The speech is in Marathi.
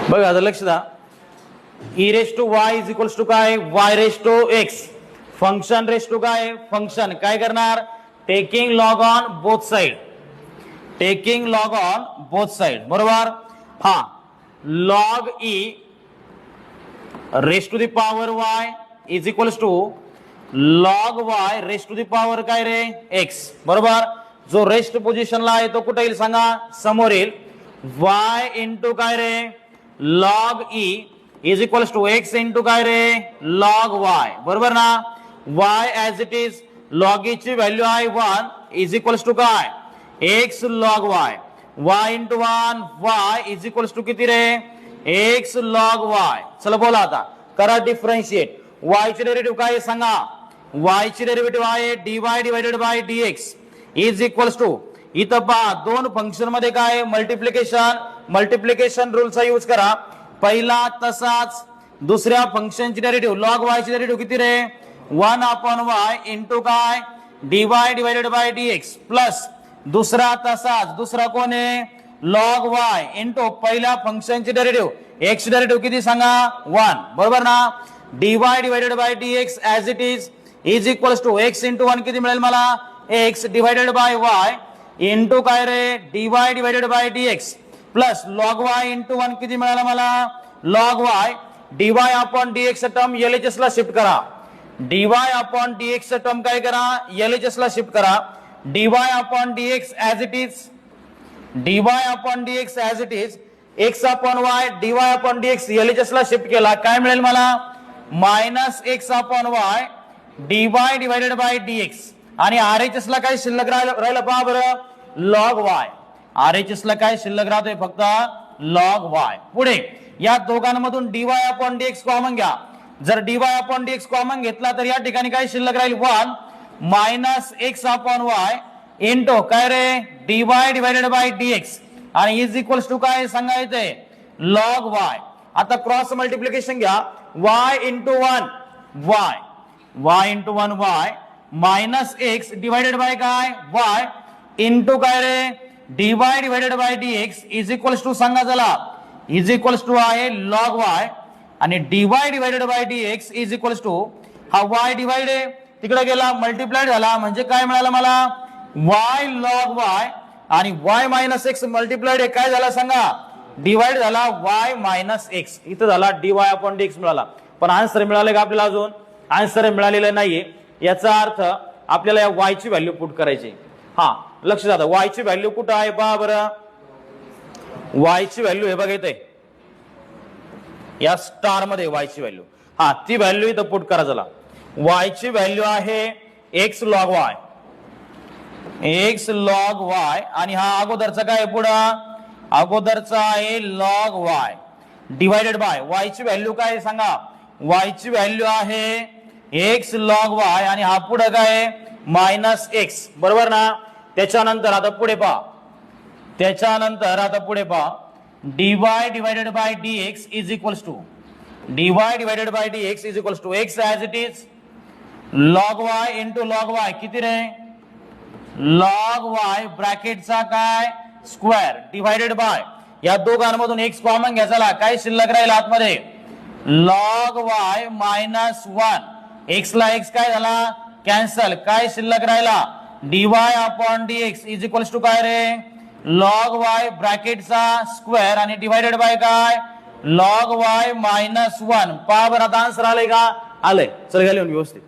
बघा आता लक्ष द्या. e raise to y is equals to काय y raise to x. Function raise to काय फंक्शन काय करणार taking log on both side. Taking log on both side बरोबर. हा log e raise to the power y is equals to log y raise to the power काय रे x बरोबर. जो रेस्ट पोझिशनला आहे तो कुठे येईल सांगा समोर येईल. y इंटू काय रे log e is equals to x into काय रे लॉग y बरोबर ना. y as it is log e ची व्हॅल्यू आहे 1 इज इक्वल्स टू काय x log y. y into 1 y is equals to किती रे x लॉग y. चला बोला आता करा डिफरन्शिएट. y चे डेरिव्हेटिव्ह काय सांगा. y चे डेरिव्हेटिव्ह आहे dy divided by dx is equals to इथं पहा दोन फंक्शन मध्ये काय मल्टिप्लिकेशन रूलचा यूज करा. पहिला तसाच दुसऱ्या फंक्शनची डेरिव्हेटिव्ह लॉग y ची डेरिव्हेटिव्ह किती रे 1 अपॉन y इंटू काय dy divided by dx plus दुसरा तसाच दुसरा कोण आहे लॉग y इंटू पहिल्या फंक्शनची डेरिव्हेटिव्ह x ची डेरिव्हेटिव्ह किती सांगा 1 बरोबर ना. dy divided by dx as it is equals to x into 1 किती मिळेल मला x divided by y into काय रे dy divided by dx plus log y into 1 किती मिळाला मला log y. dy upon dx term LHS ला शिफ्ट करा. dy अपॉन dx टर्म काय करा LHS ला शिफ्ट करा. dy upon dx as it is dy upon dx as it is x upon y dy upon dx LHS ला शिफ्ट केला काय मिळेल मला minus x upon y dy divided by dx आणि RHS ला काय शिल्लक राहिलं पहा बरं लॉग y. RHS ला काय शिल्लक राहतोय फक्त लॉग y. पुढे या दोघांमधून dy अपॉन dx कॉमन घ्या. जर dy अपॉन dx कॉमन घेतला तर या ठिकाणी काय शिल्लक राहील 1 minus x upon y into काय रे dy डिवाइडेड बाय dx आणि इज इक्वल्स टू काय सांगा येते लॉग y. आता क्रॉस मल्टिप्लिकेशन घ्या y into 1 y into 1 y minus x divided by काय y इंटू काय रे dy divided by dx is equals to सांगा चला इज इक्वल्स टू आहे लॉग y आणि dy divided by dx is equals to हा y डिवाइड तिकडे गेला मल्टिप्लाइड झाला म्हणजे काय मिळालं मला y लॉग y आणि y मायनस x मल्टिप्लाइड काय झाला सांगा डिवाइड झाला y मायनस x. इथं झाला dy अपॉन dx मिळाला. पण आन्सर मिळाले का आपल्याला अजून आन्सर मिळालेलं नाहीये. याचा अर्थ आपल्याला या y ची व्हॅल्यू पुट करायची. हा लक्ष द्या y ची व्हॅल्यू कुठं आहे पहा बरं. y ची व्हॅल्यू हे बघा इथे या स्टार मध्ये y ची व्हॅल्यू हा ती व्हॅल्यू इथं पुट करा चला. y ची व्हॅल्यू आहे x लॉग y आणि हा अगोदरचा काय पुढं अगोदरचा आहे log y divided by y ची व्हॅल्यू काय सांगा y ची व्हॅल्यू आहे x लॉग y आणि हा पुढे काय मायनस x बरोबर ना. त्याच्यानंतर आता पुढे पहा dy divided by dx is equals to x as it is log y into log y किती रे लॉग y ब्रॅकेटचा काय स्क्वेअर डिवाइडेड बाय या दोघांमधून x कॉमन घ्यायचा काय शिल्लक राहील आतमध्ये लॉग y मायनस 1 x ला x काय झाला कॅन्सल काय शिल्लक राहिला dy upon dx is equals to काय रे लॉग y ब्रॅकेटचा स्क्वेअर आणि डिवाइडेड बाय काय लॉग y मायनस 1. पहा बरं आता आन्सर आलंय का आलंय. चल घ्या लिहून व्यवस्थित.